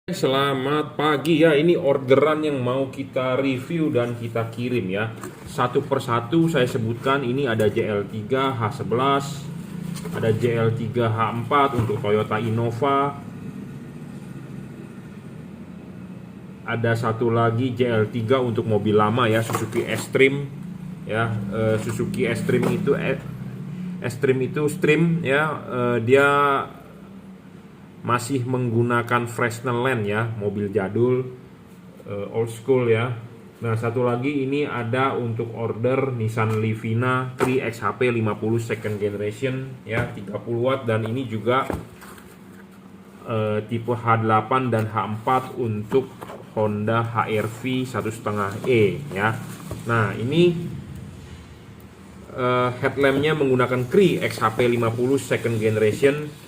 Selamat pagi ya, ini orderan yang mau kita review dan kita kirim ya. Satu persatu saya sebutkan, ini ada JL3 H11, ada JL3 H4 untuk Toyota Innova, ada satu lagi JL3 untuk mobil lama ya, Suzuki S-Stream ya. Suzuki S-Stream itu Stream ya, dia masih menggunakan Fresnel Land ya, mobil jadul, old school ya. Nah, satu lagi ini ada untuk order Nissan Livina Tri XHP 50 second generation ya, 30 watt, dan ini juga tipe H8 dan H4 untuk Honda HR-V 1,5E ya. Nah, ini headlampnya menggunakan Cree XHP 50 second generation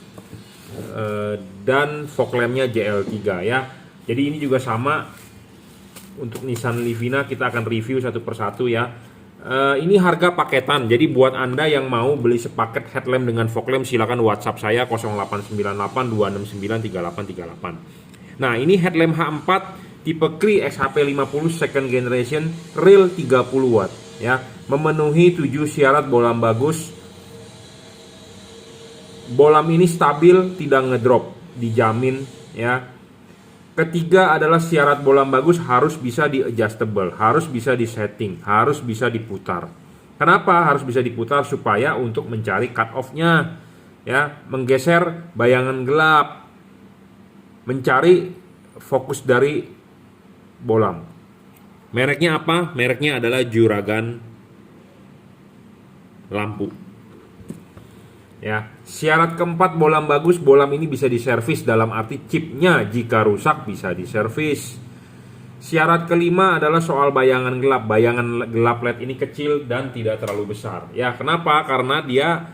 dan fog lampnya JL3 ya. Jadi ini juga sama untuk Nissan Livina, kita akan review satu persatu ya. Ini harga paketan, jadi buat Anda yang mau beli sepaket headlamp dengan fog lamp, silakan WhatsApp saya 0898 269 3838. Nah, ini headlamp H4 tipe Cree XHP 50 second generation real 30 watt ya, memenuhi 7 syarat bolam bagus. Bolam ini stabil, tidak ngedrop, dijamin ya. Ketiga adalah syarat bolam bagus harus bisa di adjustable, harus bisa di setting, harus bisa diputar. Kenapa harus bisa diputar? Supaya untuk mencari cut off-nya ya, menggeser bayangan gelap, mencari fokus dari bolam. Mereknya apa? Mereknya adalah Juragan lampu. Ya, syarat keempat bolam bagus, bolam ini bisa diservis, dalam arti chipnya jika rusak bisa diservis. Syarat kelima adalah soal bayangan gelap. Bayangan gelap LED ini kecil dan tidak terlalu besar. Ya, kenapa? Karena dia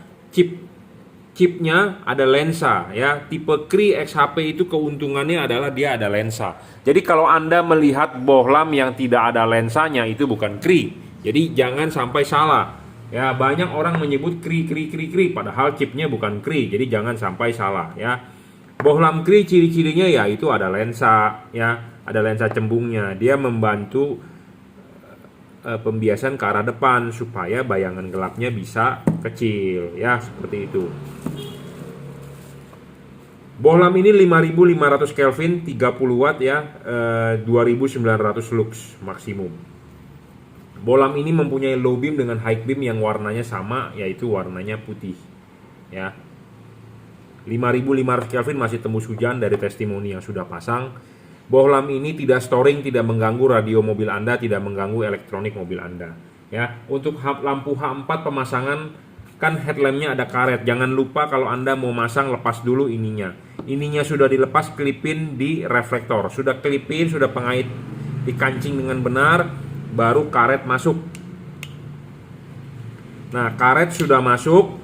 chipnya ada lensa ya. Tipe Cree XHP itu keuntungannya adalah dia ada lensa. Jadi kalau Anda melihat bohlam yang tidak ada lensanya, itu bukan Cree. Jadi jangan sampai salah. Ya, banyak orang menyebut Cree, padahal chipnya bukan Cree, jadi jangan sampai salah ya. Bohlam Cree ciri-cirinya ya itu ada lensa ya, ada lensa cembungnya. Dia membantu pembiasan ke arah depan supaya bayangan gelapnya bisa kecil ya, seperti itu. Bohlam ini 5500 Kelvin, 30 watt ya, 2900 lux maksimum. Bolam ini mempunyai low beam dengan high beam yang warnanya sama, yaitu warnanya putih ya. 5500 Kelvin masih tembus hujan dari testimoni yang sudah pasang. Bohlam ini tidak storing, tidak mengganggu radio mobil Anda, tidak mengganggu elektronik mobil Anda ya. Untuk lampu H4 pemasangan kan headlampnya ada karet. Jangan lupa kalau Anda mau masang, lepas dulu ininya. Ininya sudah dilepas, klipin di reflektor. Sudah klipin, sudah pengait dikancing dengan benar, baru karet masuk. Nah, karet sudah masuk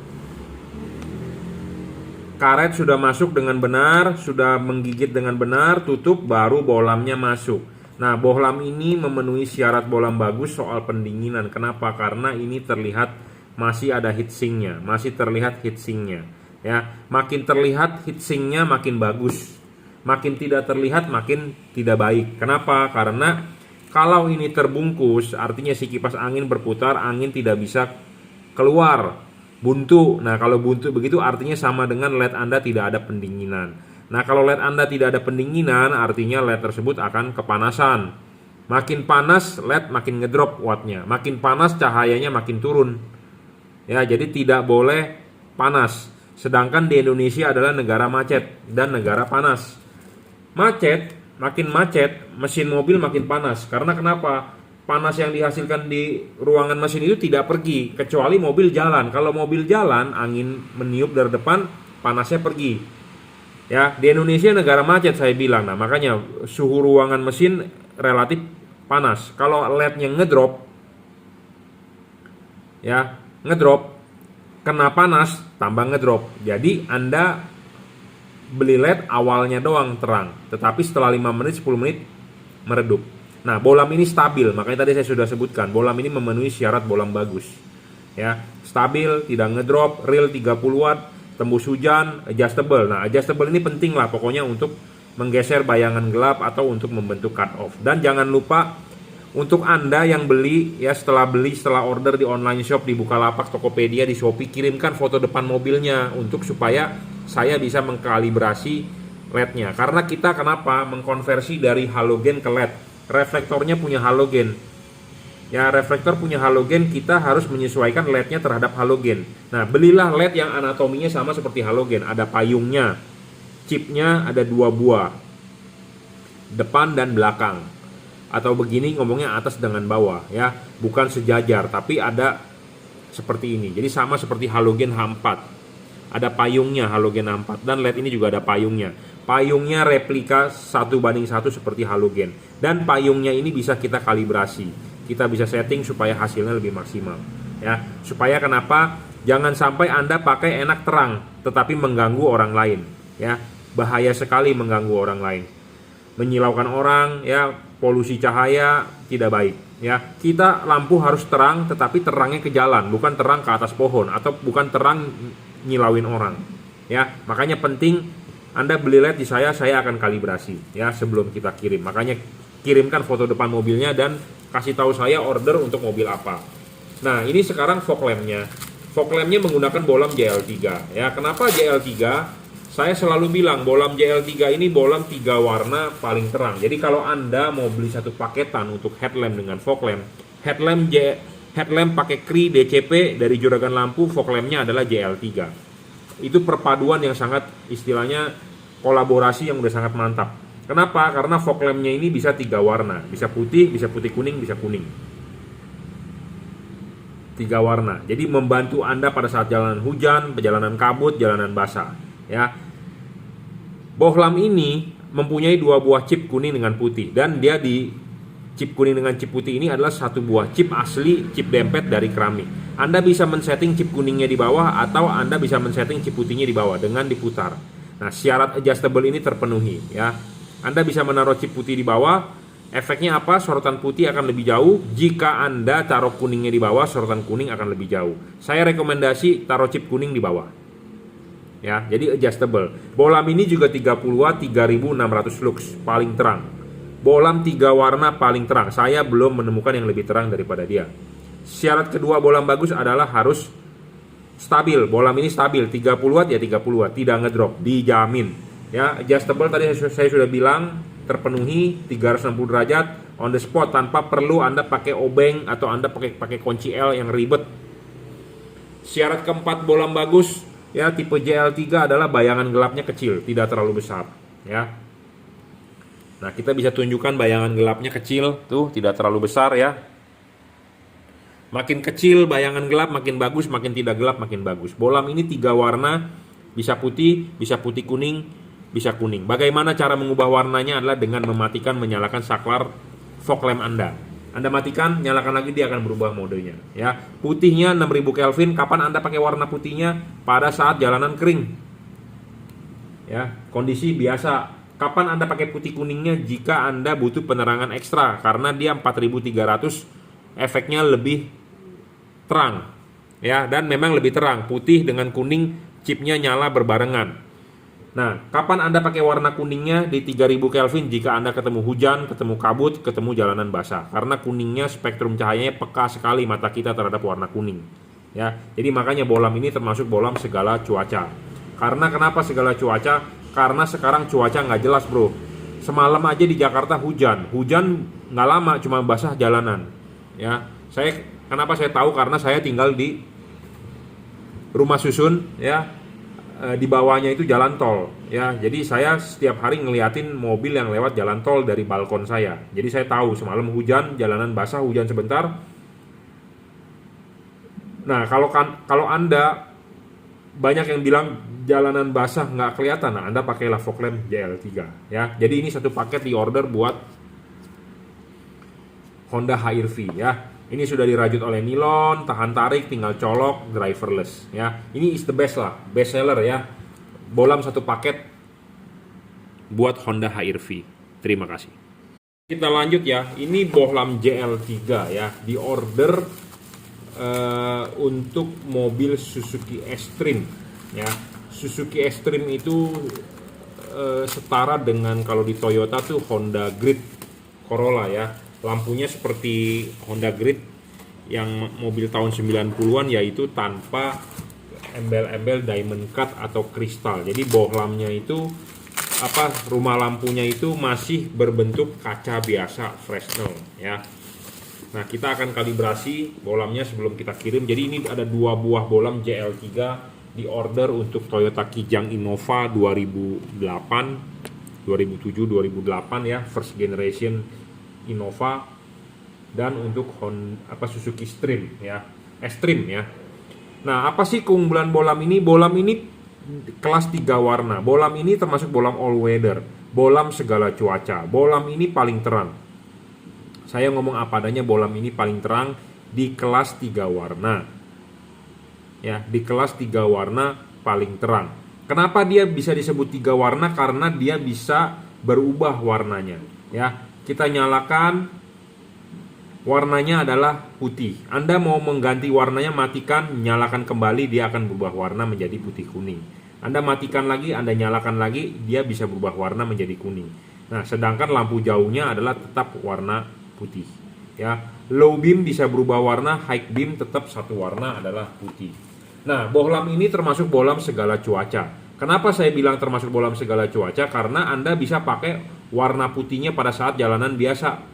dengan benar, sudah menggigit dengan benar, tutup, baru bohlamnya masuk. Nah, bohlam ini memenuhi syarat bohlam bagus soal pendinginan. Kenapa? Karena ini terlihat masih ada heatsinknya, masih terlihat heatsinknya ya. Makin terlihat heatsinknya makin bagus, makin tidak terlihat makin tidak baik. Kenapa? Karena kalau ini terbungkus, artinya si kipas angin berputar, angin tidak bisa keluar, buntu. Nah, kalau buntu begitu artinya sama dengan LED Anda tidak ada pendinginan. Nah, kalau LED Anda tidak ada pendinginan, artinya LED tersebut akan kepanasan. Makin panas, LED makin ngedrop wattnya. Makin panas, cahayanya makin turun. Ya, jadi tidak boleh panas. Sedangkan di Indonesia adalah negara macet dan negara panas. Makin macet, mesin mobil makin panas. Karena kenapa? Panas yang dihasilkan di ruangan mesin itu tidak pergi, kecuali mobil jalan. Kalau mobil jalan, angin meniup dari depan, panasnya pergi. Ya, di Indonesia negara macet saya bilang. Nah, makanya suhu ruangan mesin relatif panas. Kalau LED-nya ngedrop, kena panas, tambah ngedrop. Jadi Anda beli LED awalnya doang terang, tetapi setelah 5 menit 10 menit meredup. Nah, bolam ini stabil, makanya tadi saya sudah sebutkan, bolam ini memenuhi syarat bolam bagus ya. Stabil, tidak ngedrop, real 30 watt, tembus hujan, adjustable. Nah, adjustable ini penting lah pokoknya untuk menggeser bayangan gelap atau untuk membentuk cut off. Dan jangan lupa untuk Anda yang beli ya, setelah order di online shop, di Bukalapak, Tokopedia, di Shopee, kirimkan foto depan mobilnya untuk supaya saya bisa mengkalibrasi LED-nya. Karena kita kenapa mengkonversi dari halogen ke LED? Reflektornya punya halogen. Ya, reflektor punya halogen, kita harus menyesuaikan LED-nya terhadap halogen. Nah, belilah LED yang anatominya sama seperti halogen. Ada payungnya, chipnya ada 2 buah, depan dan belakang. Atau begini ngomongnya atas dengan bawah ya, bukan sejajar tapi ada seperti ini. Jadi sama seperti halogen H4. Ada payungnya halogen H4 dan LED ini juga ada payungnya. Payungnya replika 1:1 seperti halogen. Dan payungnya ini bisa kita kalibrasi. Kita bisa setting supaya hasilnya lebih maksimal ya. Supaya kenapa? Jangan sampai Anda pakai enak terang tetapi mengganggu orang lain ya. Bahaya sekali mengganggu orang lain. Menyilaukan orang ya, polusi cahaya tidak baik ya. Kita lampu harus terang tetapi terangnya ke jalan, bukan terang ke atas pohon atau bukan terang nyilauin orang ya. Makanya penting Anda beli LED di saya akan kalibrasi ya sebelum kita kirim. Makanya kirimkan foto depan mobilnya dan kasih tahu saya order untuk mobil apa. Nah, ini sekarang fog lampnya. Fog lampnya menggunakan bohlam JL3 ya. Kenapa JL3? Saya selalu bilang bohlam JL3 ini bohlam 3 warna paling terang. Jadi kalau Anda mau beli satu paketan untuk headlamp dengan fog lamp, headlamp pakai Cree DCP dari Juragan Lampu, fog lampnya adalah JL3. Itu perpaduan yang sangat istilahnya kolaborasi yang udah sangat mantap. Kenapa? Karena fog lampnya ini bisa 3 warna, bisa putih kuning, bisa kuning. 3 warna. Jadi membantu Anda pada saat jalanan hujan, perjalanan kabut, jalanan basah. Ya, bohlam ini mempunyai 2 buah chip kuning dengan putih dan dia di chip kuning dengan chip putih ini adalah 1 buah chip asli, chip dempet dari keramik. Anda bisa men-setting chip kuningnya di bawah atau Anda bisa men-setting chip putihnya di bawah dengan diputar. Nah, syarat adjustable ini terpenuhi ya. Anda bisa menaruh chip putih di bawah. Efeknya apa? Sorotan putih akan lebih jauh. Jika Anda taruh kuningnya di bawah, sorotan kuning akan lebih jauh. Saya rekomendasi taruh chip kuning di bawah. Ya, jadi adjustable. Bohlam ini juga 30 watt 3600 lux, paling terang. Bohlam 3 warna paling terang. Saya belum menemukan yang lebih terang daripada dia. Syarat kedua bohlam bagus adalah harus stabil. Bohlam ini stabil 30 watt ya 30 watt, tidak ngedrop, dijamin. Ya, adjustable tadi saya sudah bilang terpenuhi 360 derajat on the spot tanpa perlu Anda pakai obeng atau Anda pakai kunci L yang ribet. Syarat keempat bohlam bagus ya, tipe JL3 adalah bayangan gelapnya kecil, tidak terlalu besar ya. Nah, kita bisa tunjukkan bayangan gelapnya kecil tuh, tidak terlalu besar ya. Makin kecil bayangan gelap makin bagus, makin tidak gelap makin bagus. Bohlam ini 3 warna, bisa putih kuning, bisa kuning. Bagaimana cara mengubah warnanya adalah dengan mematikan menyalakan saklar fog lamp Anda. Anda matikan, nyalakan lagi, dia akan berubah modenya ya. Putihnya 6000 Kelvin. Kapan Anda pakai warna putihnya? Pada saat jalanan kering. Ya, kondisi biasa. Kapan Anda pakai putih kuningnya? Jika Anda butuh penerangan ekstra karena dia 4300, efeknya lebih terang. Ya, dan memang lebih terang. Putih dengan kuning, chipnya nyala berbarengan. Nah, kapan Anda pakai warna kuningnya? Di 3000 Kelvin jika Anda ketemu hujan, ketemu kabut, ketemu jalanan basah. Karena kuningnya spektrum cahayanya peka sekali mata kita terhadap warna kuning. Ya, jadi makanya bohlam ini termasuk bohlam segala cuaca. Karena kenapa segala cuaca? Karena sekarang cuaca nggak jelas, bro. Semalam aja di Jakarta hujan nggak lama, cuma basah jalanan. Ya, kenapa saya tahu? Karena saya tinggal di rumah susun, ya. Di bawahnya itu jalan tol ya, jadi saya setiap hari ngeliatin mobil yang lewat jalan tol dari balkon saya. Jadi saya tahu semalam hujan, jalanan basah, hujan sebentar. Nah, kalau Anda banyak yang bilang jalanan basah nggak kelihatan, nah Anda pakailah fog lamp JL3 ya. Jadi ini satu paket di order buat Honda HR-V ya. Ini sudah dirajut oleh nilon, tahan tarik, tinggal colok, driverless ya. Ini is the best lah, best seller ya. Bohlam satu paket buat Honda HR-V. Terima kasih. Kita lanjut ya. Ini bohlam JL3 ya, di order untuk mobil Suzuki Extreme ya. Suzuki Extreme itu setara dengan kalau di Toyota tuh Honda Grid Corolla ya. Lampunya seperti Honda Grid yang mobil tahun 90-an, yaitu tanpa embel-embel diamond cut atau kristal. Jadi bohlamnya itu rumah lampunya itu masih berbentuk kaca biasa Fresnel ya. Nah, kita akan kalibrasi bohlamnya sebelum kita kirim. Jadi ini ada 2 buah bohlam JL3 di order untuk Toyota Kijang Innova 2007 2008 ya, first generation Innova, dan untuk Suzuki Stream ya, Extreme ya. Nah, apa sih keunggulan bohlam ini? Bohlam ini kelas 3 warna. Bohlam ini termasuk bohlam all weather, bohlam segala cuaca. Bohlam ini paling terang. Saya ngomong apa adanya, bohlam ini paling terang di kelas 3 warna. Ya, di kelas 3 warna paling terang. Kenapa dia bisa disebut 3 warna? Karena dia bisa berubah warnanya. Ya, kita nyalakan, warnanya adalah putih. Anda mau mengganti warnanya, matikan, nyalakan kembali, dia akan berubah warna menjadi putih kuning. Anda matikan lagi, Anda nyalakan lagi, dia bisa berubah warna menjadi kuning. Nah, sedangkan lampu jauhnya adalah tetap warna putih. Ya, low beam bisa berubah warna, high beam tetap satu warna adalah putih. Nah, bohlam ini termasuk bohlam segala cuaca. Kenapa saya bilang termasuk bohlam segala cuaca? Karena Anda bisa pakai warna putihnya pada saat jalanan biasa.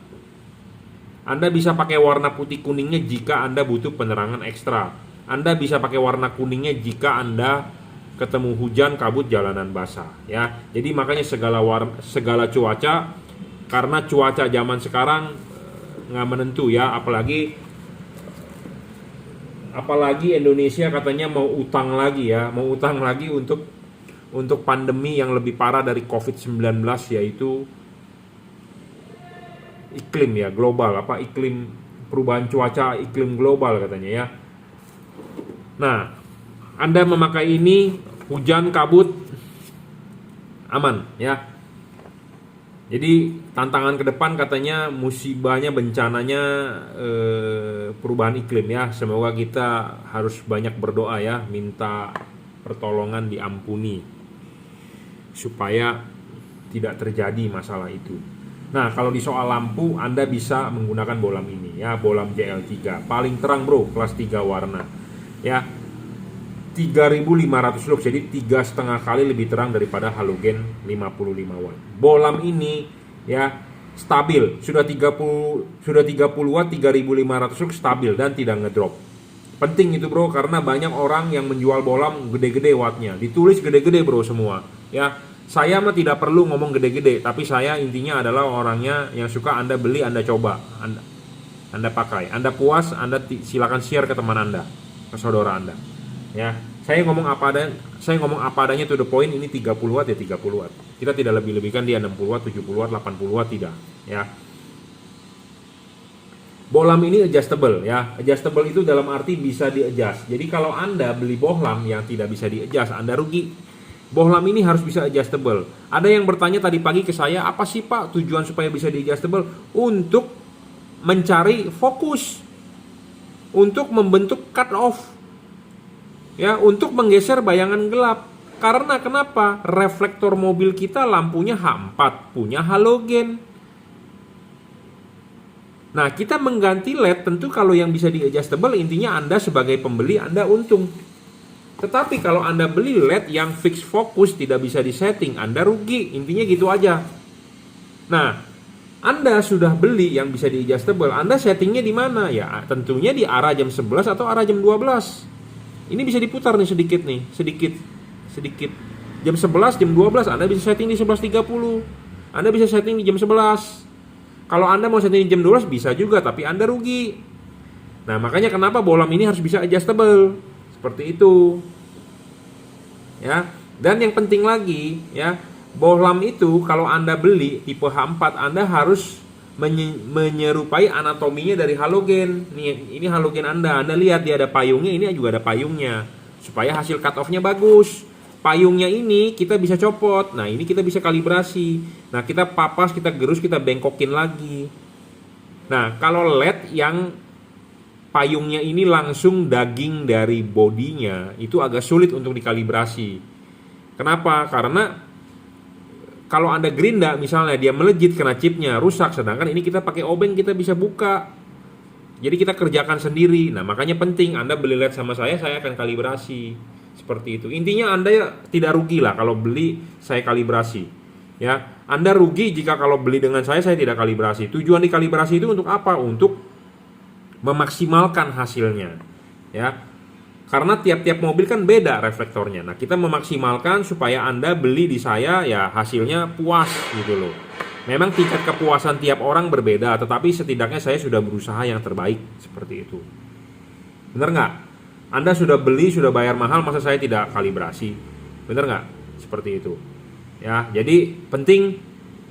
Anda bisa pakai warna putih kuningnya jika Anda butuh penerangan ekstra. Anda bisa pakai warna kuningnya jika Anda ketemu hujan, kabut, jalanan basah ya. Jadi makanya segala cuaca, karena cuaca zaman sekarang nggak menentu ya, apalagi Indonesia katanya mau utang lagi untuk pandemi yang lebih parah dari COVID-19, yaitu iklim ya, global, iklim perubahan cuaca, iklim global katanya ya. Nah, Anda memakai ini, hujan, kabut, aman ya. Jadi tantangan ke depan katanya musibahnya, bencananya perubahan iklim ya. Semoga kita harus banyak berdoa ya, minta pertolongan diampuni supaya tidak terjadi masalah itu. Nah, kalau di soal lampu, Anda bisa menggunakan bohlam ini ya, bohlam JL3. Paling terang bro, kelas 3 warna ya. 3500 lux, jadi 3,5 kali lebih terang daripada halogen 55 watt. Bohlam ini ya stabil, sudah 30 watt, 3500 lux, stabil dan tidak ngedrop. Penting itu bro, karena banyak orang yang menjual bohlam gede-gede wattnya, ditulis gede-gede bro semua ya. Saya mah tidak perlu ngomong gede-gede, tapi saya intinya adalah orangnya yang suka Anda beli, Anda coba, Anda pakai, Anda puas, Anda silakan share ke teman Anda, ke saudara Anda. Ya, saya ngomong apa adanya to the point. Ini 30 watt ya 30 watt. Kita tidak lebih-lebihkan dia 60 watt, 70 watt, 80 watt, tidak ya. Bohlam ini adjustable ya. Adjustable itu dalam arti bisa di-adjust. Jadi kalau Anda beli bohlam yang tidak bisa di-adjust, Anda rugi. Bohlam ini harus bisa adjustable. Ada yang bertanya tadi pagi ke saya, apa sih Pak tujuan supaya bisa di-adjustable? Untuk mencari fokus, untuk membentuk cut off ya, untuk menggeser bayangan gelap. Karena kenapa? Reflektor mobil kita lampunya H4, punya halogen. Nah, kita mengganti LED, tentu kalau yang bisa di adjustable, intinya Anda sebagai pembeli Anda untung. Tetapi kalau Anda beli LED yang fix fokus, tidak bisa disetting, Anda rugi. Intinya gitu aja. Nah, Anda sudah beli yang bisa di adjustable, Anda settingnya di mana? Ya, tentunya di arah jam 11 atau arah jam 12. Ini bisa diputar nih sedikit. Jam 11, jam 12 Anda bisa setting di 11.30. Anda bisa setting di jam 11. Kalau Anda mau setting di jam 12 bisa juga, tapi Anda rugi. Nah, makanya kenapa bohlam ini harus bisa adjustable. Seperti itu. Ya. Dan yang penting lagi, ya, bohlam itu kalau Anda beli tipe H4, Anda harus menyerupai anatominya dari halogen. Ini halogen Anda lihat dia ada payungnya, ini juga ada payungnya, supaya hasil cut off-nya bagus. Payungnya ini kita bisa copot, nah ini kita bisa kalibrasi, nah kita papas, kita gerus, kita bengkokin lagi. Nah, kalau LED yang payungnya ini langsung daging dari bodinya, itu agak sulit untuk dikalibrasi. Kenapa? Karena kalau Anda gerinda misalnya dia melejit kena chipnya rusak, sedangkan ini kita pakai obeng kita bisa buka. Jadi kita kerjakan sendiri. Nah, makanya penting Anda beli LED sama saya akan kalibrasi. Seperti itu. Intinya Anda ya tidak rugi lah kalau beli saya kalibrasi. Ya, Anda rugi jika kalau beli dengan saya tidak kalibrasi. Tujuan dikalibrasi itu untuk apa? Untuk memaksimalkan hasilnya. Ya. Karena tiap-tiap mobil kan beda reflektornya. Nah, kita memaksimalkan supaya Anda beli di saya ya hasilnya puas gitu loh. Memang tingkat kepuasan tiap orang berbeda, tetapi setidaknya saya sudah berusaha yang terbaik seperti itu. Bener nggak? Anda sudah beli, sudah bayar mahal, masa saya tidak kalibrasi? Bener nggak? Seperti itu. Ya, jadi penting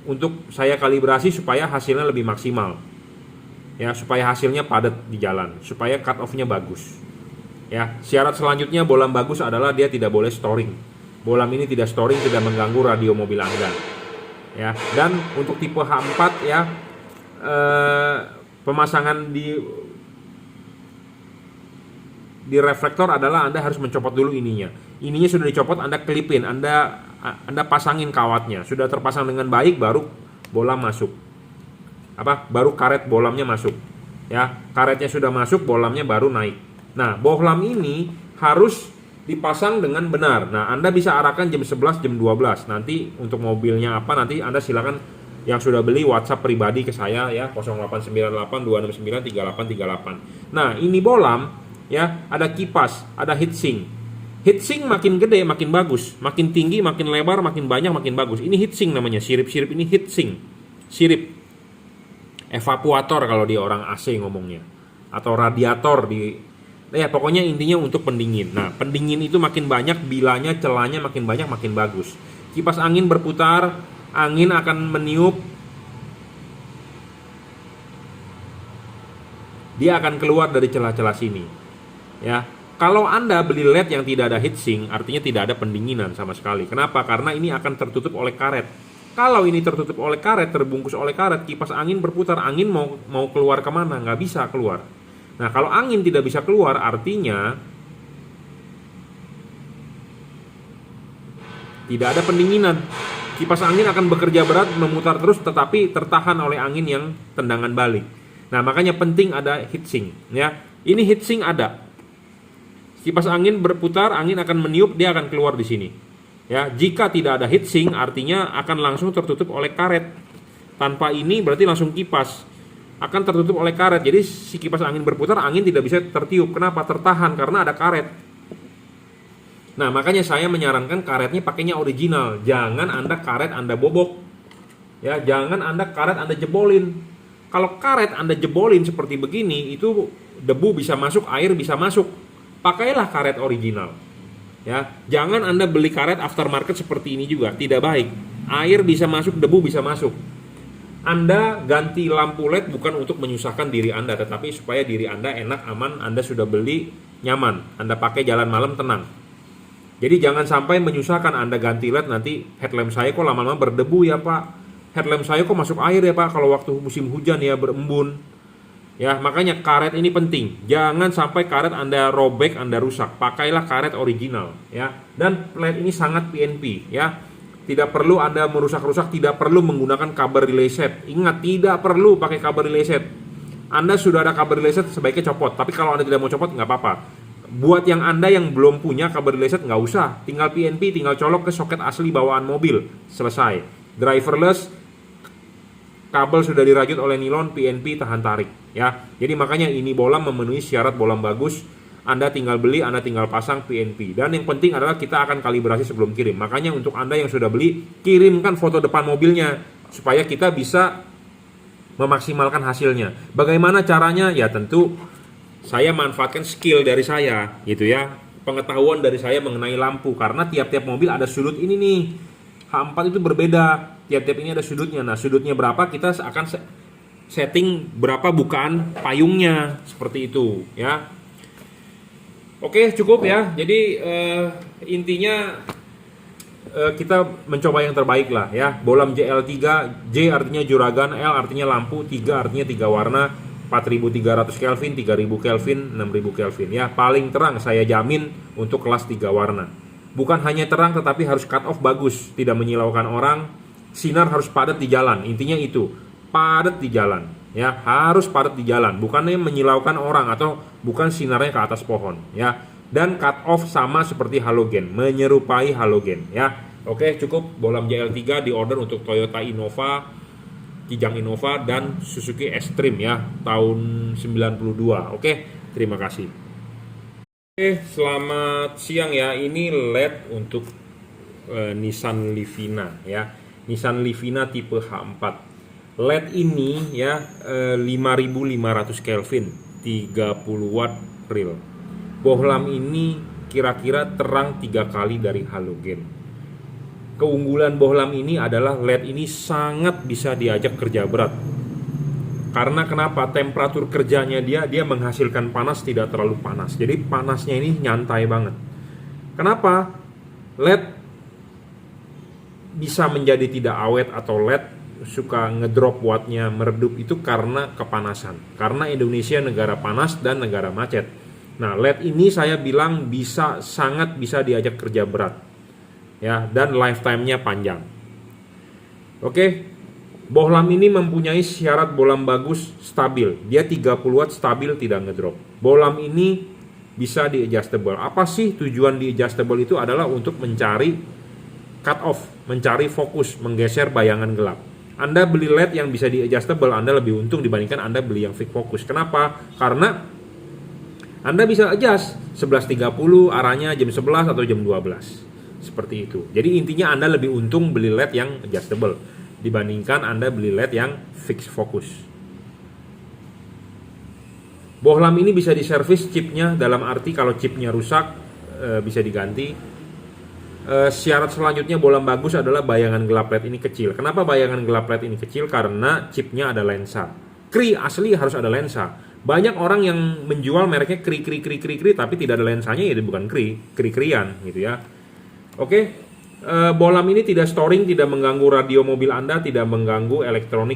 untuk saya kalibrasi supaya hasilnya lebih maksimal. Ya, supaya hasilnya padat di jalan, supaya cut off-nya bagus. Ya, syarat selanjutnya bolam bagus adalah dia tidak boleh storing. Bolam ini tidak storing, tidak mengganggu radio mobil Anda. Ya, dan untuk tipe H4 ya, pemasangan di reflektor adalah Anda harus mencopot dulu ininya. Ininya sudah dicopot, Anda kelipin, Anda pasangin kawatnya. Sudah terpasang dengan baik, baru bolam masuk. Baru karet bolamnya masuk. Ya, karetnya sudah masuk, bolamnya baru naik. Nah, bohlam ini harus dipasang dengan benar. Nah, Anda bisa arahkan jam 11, jam 12. Nanti untuk mobilnya apa, nanti Anda silakan yang sudah beli WhatsApp pribadi ke saya ya, 0898 269 3838. Nah, ini bolam ya, ada kipas, ada heatsink. Heatsink makin gede makin bagus, makin tinggi makin lebar makin banyak makin bagus. Ini heatsink namanya, sirip-sirip ini heatsink. Sirip evaporator kalau di orang AC ngomongnya, atau radiator di ya, pokoknya intinya untuk pendingin. Nah, pendingin itu makin banyak bilanya, celahnya makin banyak makin bagus. Kipas angin berputar, angin akan meniup, dia akan keluar dari celah-celah sini. Ya, kalau Anda beli LED yang tidak ada heatsink, artinya tidak ada pendinginan sama sekali. Kenapa? Karena ini akan tertutup oleh karet. Kalau ini tertutup oleh karet, terbungkus oleh karet, kipas angin berputar, angin mau keluar kemana? Nggak bisa keluar. Nah, kalau angin tidak bisa keluar, artinya tidak ada pendinginan. Kipas angin akan bekerja berat, memutar terus, tetapi tertahan oleh angin yang tendangan balik. Nah, makanya penting ada heatsink. Ya, ini heatsink ada. Kipas angin berputar, angin akan meniup, dia akan keluar di sini. Ya, jika tidak ada heatsink, artinya akan langsung tertutup oleh karet. Tanpa ini berarti langsung kipas akan tertutup oleh karet. Jadi si kipas angin berputar, angin tidak bisa tertiup. Kenapa? Tertahan karena ada karet. Nah, makanya saya menyarankan karetnya pakainya original. Jangan Anda karet Anda bobok. Ya, jangan Anda karet Anda jebolin. Kalau karet Anda jebolin seperti begini, itu debu bisa masuk, air bisa masuk. Pakailah karet original. Ya, jangan Anda beli karet aftermarket seperti ini juga, tidak baik. Air bisa masuk, debu bisa masuk. Anda ganti lampu LED bukan untuk menyusahkan diri Anda, tetapi supaya diri Anda enak, aman, Anda sudah beli, nyaman. Anda pakai jalan malam tenang. Jadi jangan sampai menyusahkan. Anda ganti LED, nanti headlamp saya kok lama-lama berdebu ya Pak. Headlamp saya kok masuk air ya Pak, kalau waktu musim hujan ya berembun. Ya, makanya karet ini penting. Jangan sampai karet Anda robek, Anda rusak. Pakailah karet original ya. Dan LED ini sangat PNP ya. Tidak perlu Anda merusak-rusak, tidak perlu menggunakan kabel relay set. Ingat, tidak perlu pakai kabel relay set. Anda sudah ada kabel relay set, sebaiknya copot. Tapi kalau Anda tidak mau copot, nggak apa-apa. Buat yang Anda yang belum punya kabel relay set, nggak usah. Tinggal PNP, tinggal colok ke soket asli bawaan mobil. Selesai. Driverless, kabel sudah dirajut oleh nilon, PNP tahan tarik. Ya, jadi makanya ini bolam memenuhi syarat bolam bagus. Anda tinggal beli, Anda tinggal pasang PNP. Dan yang penting adalah kita akan kalibrasi sebelum kirim. Makanya untuk Anda yang sudah beli, kirimkan foto depan mobilnya supaya kita bisa memaksimalkan hasilnya. Bagaimana caranya? Ya tentu saya manfaatkan skill dari saya, gitu ya. Pengetahuan dari saya mengenai lampu, karena tiap-tiap mobil ada sudut ini nih. H4 itu berbeda, tiap-tiap ini ada sudutnya. Nah, sudutnya berapa, kita akan setting berapa bukaan payungnya, seperti itu ya. Oke, cukup ya. Jadi intinya kita mencoba yang terbaik lah ya. Bolam JL3, J artinya juragan, L artinya lampu, 3 artinya 3 warna, 4300 Kelvin, 3000 Kelvin, 6000 Kelvin ya. Paling terang saya jamin untuk kelas 3 warna. Bukan hanya terang tetapi harus cut off bagus, tidak menyilaukan orang, Sinar harus padat di jalan. Intinya itu, padat di jalan. Ya, harus padat di jalan. Bukannya menyilaukan orang atau bukan sinarnya ke atas pohon. Ya, dan cut off sama seperti halogen, menyerupai halogen. Ya, oke, cukup. Bohlam JL3 di order untuk Toyota Innova, Kijang Innova, dan Suzuki Extreme ya, tahun 92. Oke, terima kasih. Oke, selamat siang ya. Ini LED untuk Nissan Livina ya. Nissan Livina tipe H4. LED ini ya 5500 Kelvin, 30 watt real. Bohlam ini kira-kira terang 3 kali dari halogen. Keunggulan bohlam ini adalah LED ini sangat bisa diajak kerja berat. Karena kenapa? Temperatur kerjanya dia menghasilkan panas tidak terlalu panas. Jadi panasnya ini nyantai banget. Kenapa? LED bisa menjadi tidak awet atau LED suka ngedrop wattnya, meredup itu karena kepanasan. Karena Indonesia negara panas dan negara macet. Nah, LED ini saya bilang sangat bisa diajak kerja berat. Ya, dan lifetime-nya panjang. Oke. Bohlam ini mempunyai syarat bohlam bagus, stabil. Dia 30 watt stabil, tidak ngedrop. Bohlam ini bisa di adjustable. Apa sih tujuan di adjustable itu? Adalah untuk mencari cut off, mencari fokus, menggeser bayangan gelap. Anda beli LED yang bisa di adjustable, Anda lebih untung dibandingkan Anda beli yang fix fokus. Kenapa? Karena Anda bisa adjust 11.30 arahnya jam 11 atau jam 12. Seperti itu. Jadi intinya Anda lebih untung beli LED yang adjustable dibandingkan Anda beli LED yang fix fokus. Bohlam ini bisa diservis chipnya, dalam arti kalau chipnya rusak bisa diganti. Syarat selanjutnya bohlam bagus adalah bayangan gelap LED ini kecil. Kenapa bayangan gelap LED ini kecil? Karena chipnya ada lensa. Kri asli harus ada lensa. Banyak orang yang menjual mereknya kri tapi tidak ada lensanya, ya bukan kri-krian gitu ya. Oke. Bohlam ini tidak storing, tidak mengganggu radio mobil Anda, tidak mengganggu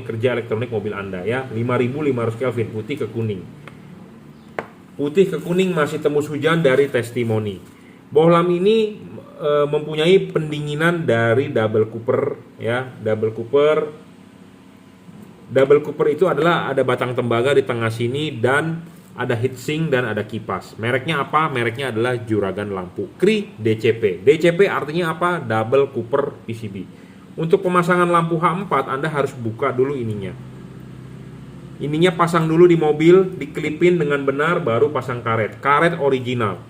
kerja elektronik mobil Anda ya. 5500 Kelvin, putih ke kuning. Putih ke kuning masih tembus hujan dari testimoni. Bohlam ini mempunyai pendinginan dari double cooper ya. Double cooper itu adalah ada batang tembaga di tengah sini dan ada heatsink dan ada kipas. Mereknya apa? Mereknya adalah Juragan Lampu. Kri DCP. DCP artinya apa? Double Cooper PCB. Untuk pemasangan lampu H4 Anda harus buka dulu ininya. Ininya pasang dulu di mobil, dikelipin dengan benar, baru pasang karet. Karet original.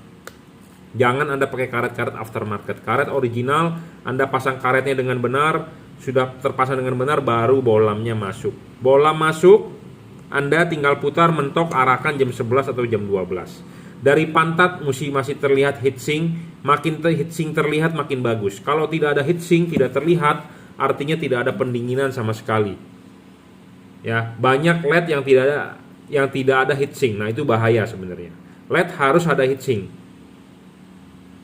Jangan Anda pakai karet-karet aftermarket. Karet original, Anda pasang karetnya dengan benar, sudah terpasang dengan benar, baru bohlamnya masuk. Bohlam masuk, Anda tinggal putar, mentok, arahkan jam 11 atau jam 12. Dari pantat masih terlihat heatsink, makin heatsink terlihat makin bagus. Kalau tidak ada heatsink, tidak terlihat, artinya tidak ada pendinginan sama sekali. Ya, banyak LED yang tidak ada heatsink. Nah, itu bahaya sebenarnya. LED harus ada heatsink.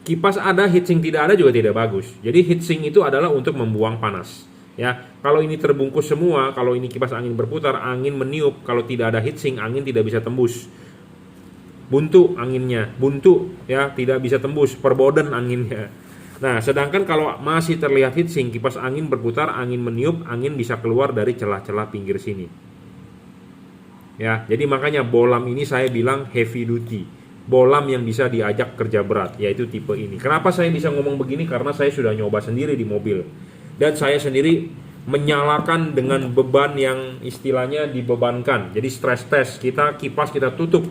Kipas ada, heatsink tidak ada juga tidak bagus. Jadi heatsink itu adalah untuk membuang panas. Ya, kalau ini terbungkus semua, kalau ini kipas angin berputar, angin meniup, kalau tidak ada heatsink, angin tidak bisa tembus. Buntu anginnya, ya, tidak bisa tembus, perboden anginnya. Nah, sedangkan kalau masih terlihat heatsink, kipas angin berputar, angin meniup, angin bisa keluar dari celah-celah pinggir sini. Ya, jadi makanya bohlam ini saya bilang heavy duty. Bohlam yang bisa diajak kerja berat, yaitu tipe ini. Kenapa saya bisa ngomong begini? Karena saya sudah nyoba sendiri di mobil. Dan saya sendiri menyalakan dengan beban yang istilahnya dibebankan. Jadi stress test, kipas kita tutup,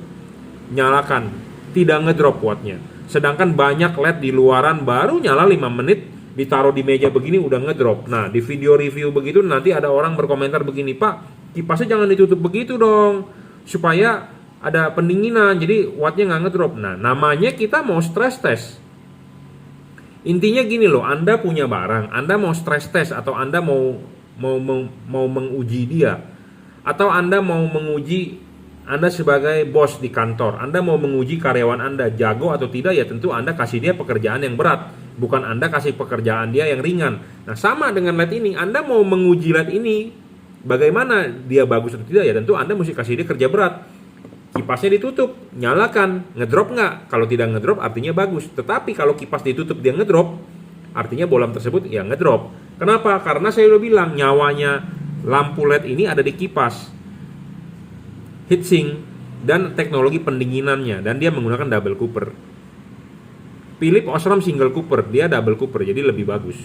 nyalakan, tidak ngedrop wattnya. Sedangkan banyak LED di luaran baru nyala 5 menit, ditaruh di meja begini udah ngedrop. Nah, di video review begitu nanti ada orang berkomentar begini, "Pak, kipasnya jangan ditutup begitu dong, supaya ada pendinginan, jadi wattnya nggak ngedrop." Nah, namanya kita mau stress test. Intinya gini loh, Anda punya barang, Anda mau stress test atau Anda mau menguji dia, atau Anda mau menguji, Anda sebagai bos di kantor, Anda mau menguji karyawan Anda jago atau tidak, ya tentu Anda kasih dia pekerjaan yang berat, bukan Anda kasih pekerjaan dia yang ringan. Nah, sama dengan LED ini, Anda mau menguji LED ini bagaimana dia bagus atau tidak, ya tentu Anda mesti kasih dia kerja berat. Kipasnya ditutup, nyalakan, ngedrop nggak? Kalau tidak ngedrop artinya bagus. Tetapi kalau kipas ditutup dia ngedrop, artinya bohlam tersebut ya ngedrop. Kenapa? Karena saya udah bilang nyawanya lampu LED ini ada di kipas, heatsink, dan teknologi pendinginannya, dan dia menggunakan double cooper. Philips Osram single cooper, dia double cooper, jadi lebih bagus,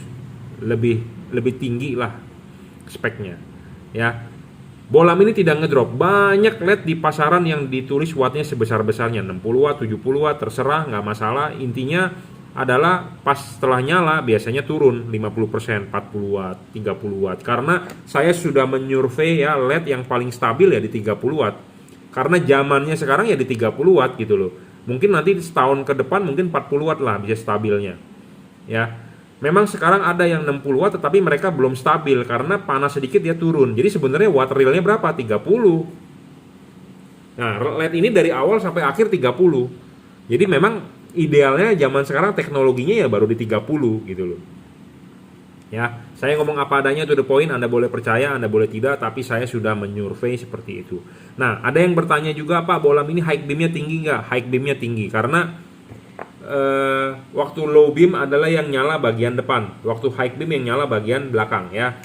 lebih tinggi lah speknya. Ya, bohlam ini tidak ngedrop. Banyak LED di pasaran yang ditulis wattnya sebesar-besarnya 60 watt, 70 watt, terserah, nggak masalah. Intinya adalah pas setelah nyala biasanya turun 50%, 40 watt, 30 watt. Karena saya sudah menyurvei ya LED yang paling stabil ya di 30 watt. Karena zamannya sekarang ya di 30 watt gitu loh. Mungkin nanti setahun ke depan mungkin 40 watt lah bisa stabilnya. Ya. Memang sekarang ada yang 60 watt tetapi mereka belum stabil karena panas sedikit dia turun. Jadi sebenarnya watt realnya berapa? 30. Nah, LED ini dari awal sampai akhir 30. Jadi memang idealnya zaman sekarang teknologinya ya baru di 30 gitu loh. Ya, saya ngomong apa adanya to the point, Anda boleh percaya, Anda boleh tidak, tapi saya sudah menyurvei seperti itu. Nah, ada yang bertanya juga, Pak, bohlam ini high beamnya tinggi nggak? High beamnya tinggi, karena waktu low beam adalah yang nyala bagian depan, waktu high beam yang nyala bagian belakang ya.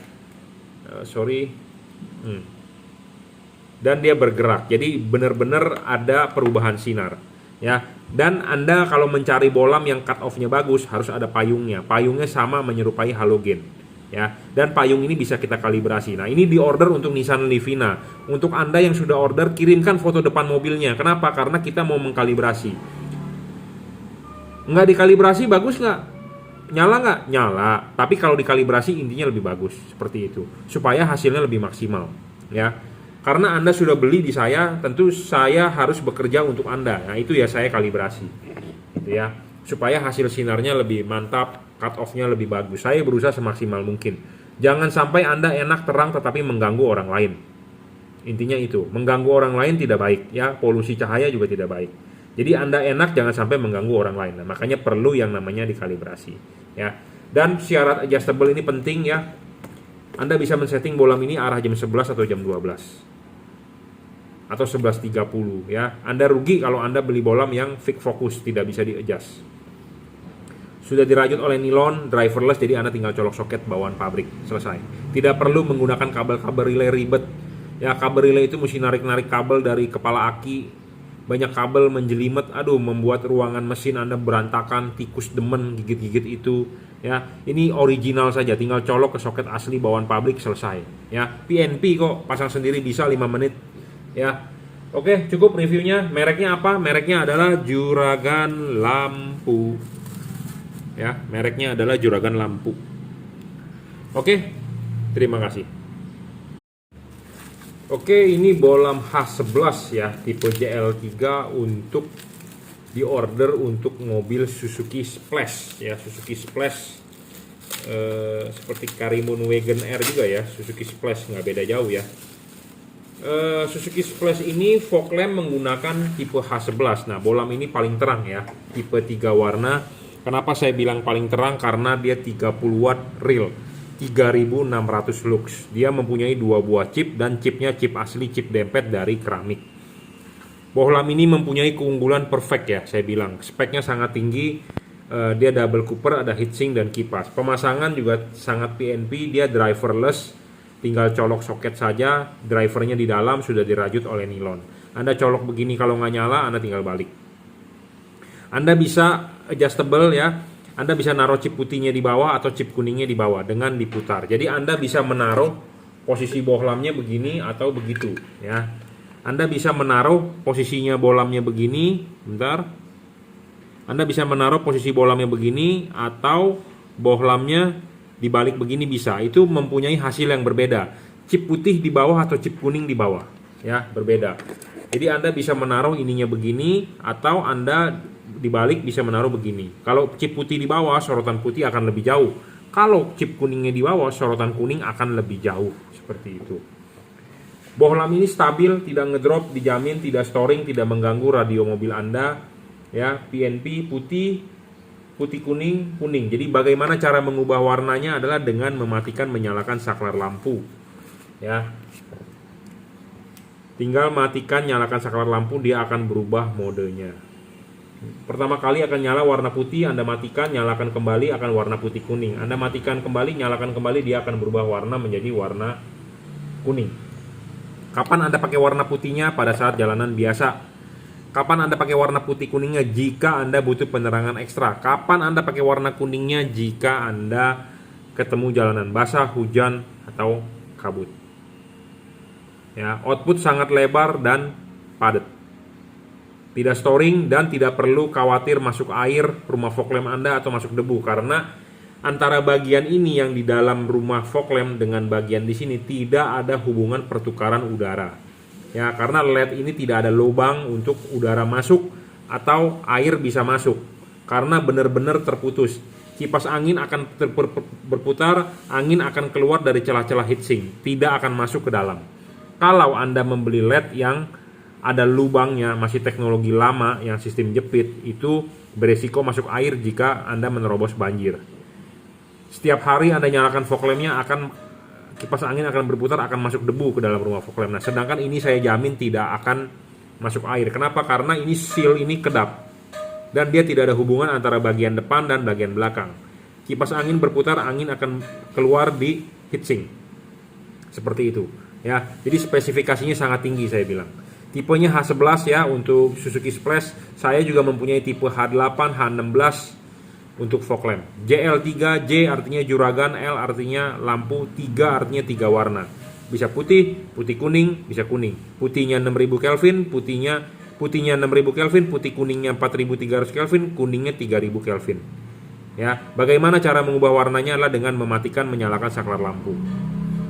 Dan dia bergerak, jadi benar-benar ada perubahan sinar. Ya, dan Anda kalau mencari bohlam yang cut off-nya bagus harus ada payungnya. Payungnya sama menyerupai halogen. Ya, dan payung ini bisa kita kalibrasi. Nah, ini diorder untuk Nissan Livina. Untuk Anda yang sudah order, kirimkan foto depan mobilnya. Kenapa? Karena kita mau mengkalibrasi. Nggak dikalibrasi bagus nggak? Nyala nggak? Nyala. Tapi kalau dikalibrasi intinya lebih bagus. Seperti itu. Supaya hasilnya lebih maksimal. Ya. Karena Anda sudah beli di saya, tentu saya harus bekerja untuk Anda. Nah, itu ya saya kalibrasi. Gitu ya. Supaya hasil sinarnya lebih mantap, cut off-nya lebih bagus. Saya berusaha semaksimal mungkin. Jangan sampai Anda enak terang tetapi mengganggu orang lain. Intinya itu, mengganggu orang lain tidak baik ya, polusi cahaya juga tidak baik. Jadi Anda enak jangan sampai mengganggu orang lain. Nah, makanya perlu yang namanya dikalibrasi ya. Dan syarat adjustable ini penting ya. Anda bisa men-setting bohlam ini arah jam 11 atau jam 12. Atau 11.30 ya. Anda rugi kalau Anda beli bohlam yang fix fokus, tidak bisa di-adjust. Sudah dirajut oleh nilon, driverless, jadi Anda tinggal colok soket bawaan pabrik, selesai. Tidak perlu menggunakan kabel-kabel relay ribet. Ya, kabel relay itu mesti narik-narik kabel dari kepala aki. Banyak kabel menjelimet, aduh, membuat ruangan mesin Anda berantakan, tikus demen gigit-gigit itu. Ya, ini original saja, tinggal colok ke soket asli bawaan pabrik, selesai. Ya, PNP kok, pasang sendiri bisa 5 menit. Ya, oke, cukup reviewnya. Mereknya apa? Mereknya adalah Juragan Lampu. Ya, mereknya adalah Juragan Lampu. Oke, terima kasih. Oke, ini bohlam H11 ya, tipe JL3 untuk diorder untuk mobil Suzuki Splash ya, Suzuki Splash seperti Karimun Wagon R juga ya, Suzuki Splash, nggak beda jauh ya. Suzuki Splash ini fog lamp menggunakan tipe H11. Nah, bohlam ini paling terang ya, tipe 3 warna. Kenapa saya bilang paling terang? Karena dia 30 watt real, 3600 lux. Dia mempunyai 2 buah chip dan chipnya chip asli, chip dempet dari keramik. Bohlam ini mempunyai keunggulan perfect ya, saya bilang. Speknya sangat tinggi. Dia double cooper, ada heatsink dan kipas. Pemasangan juga sangat PNP, dia driverless. Tinggal colok soket saja, drivernya di dalam sudah dirajut oleh nilon. Anda colok begini, kalau nggak nyala Anda tinggal balik. Anda bisa adjustable ya, Anda bisa naruh chip putihnya di bawah atau chip kuningnya di bawah dengan diputar. Jadi Anda bisa menaruh posisi bohlamnya begini atau begitu ya. Anda bisa menaruh posisinya bohlamnya begini, bentar. Anda bisa menaruh posisi bohlamnya begini atau bohlamnya dibalik begini bisa. Itu mempunyai hasil yang berbeda. Chip putih di bawah atau chip kuning di bawah ya, berbeda. Jadi Anda bisa menaruh ininya begini atau Anda dibalik bisa menaruh begini. Kalau chip putih di bawah, sorotan putih akan lebih jauh. Kalau chip kuningnya di bawah, sorotan kuning akan lebih jauh. Seperti itu. Bohlam ini stabil, tidak ngedrop, dijamin tidak storing, tidak mengganggu radio mobil Anda. Ya, PNP putih, putih kuning, kuning. Jadi bagaimana cara mengubah warnanya adalah dengan mematikan menyalakan saklar lampu. Ya. Tinggal matikan nyalakan saklar lampu, dia akan berubah modenya. Pertama kali akan nyala warna putih, Anda matikan, nyalakan kembali akan warna putih kuning. Anda matikan kembali, nyalakan kembali, dia akan berubah warna menjadi warna kuning. Kapan Anda pakai warna putihnya? Pada saat jalanan biasa. Kapan Anda pakai warna putih kuningnya? Jika Anda butuh penerangan ekstra. Kapan Anda pakai warna kuningnya? Jika Anda ketemu jalanan basah, hujan, atau kabut. Ya, output sangat lebar dan padat. Tidak storing dan tidak perlu khawatir masuk air rumah fog lamp Anda atau masuk debu, karena antara bagian ini yang di dalam rumah fog lamp dengan bagian di sini tidak ada hubungan pertukaran udara. Ya, karena LED ini tidak ada lubang untuk udara masuk atau air bisa masuk, karena benar-benar terputus. Kipas angin akan berputar, angin akan keluar dari celah-celah heatsink, tidak akan masuk ke dalam. Kalau Anda membeli LED yang ada lubangnya, masih teknologi lama yang sistem jepit, itu beresiko masuk air jika Anda menerobos banjir. Setiap hari Anda nyalakan fog lamp-nya, kipas angin akan berputar, akan masuk debu ke dalam rumah fog lamp. Nah, sedangkan ini saya jamin tidak akan masuk air. Kenapa? Karena ini seal ini kedap dan dia tidak ada hubungan antara bagian depan dan bagian belakang. Kipas angin berputar, angin akan keluar di heatsink. Seperti itu, ya. Jadi spesifikasinya sangat tinggi saya bilang. Tipenya H11 ya untuk Suzuki Splash. Saya juga mempunyai tipe H8, H16 untuk fog lamp. JL3, J artinya juragan, L artinya lampu, 3 artinya 3 warna. Bisa putih, putih kuning, bisa kuning. Putihnya 6000 Kelvin, putihnya 6000 Kelvin, putih kuningnya 4300 Kelvin, kuningnya 3000 Kelvin. Ya, bagaimana cara mengubah warnanya adalah dengan mematikan menyalakan saklar lampu.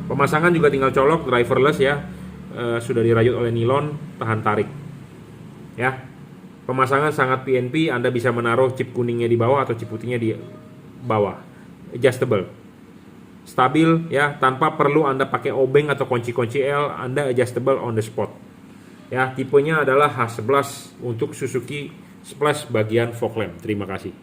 Pemasangan juga tinggal colok, driverless ya. Sudah dirayut oleh nilon, tahan tarik. Ya. Pemasangan sangat PNP, Anda bisa menaruh chip kuningnya di bawah atau chip putihnya di bawah. Adjustable. Stabil ya, tanpa perlu Anda pakai obeng atau kunci-kunci L, Anda adjustable on the spot. Ya, tipenya adalah H11 untuk Suzuki Splash bagian fog lamp. Terima kasih.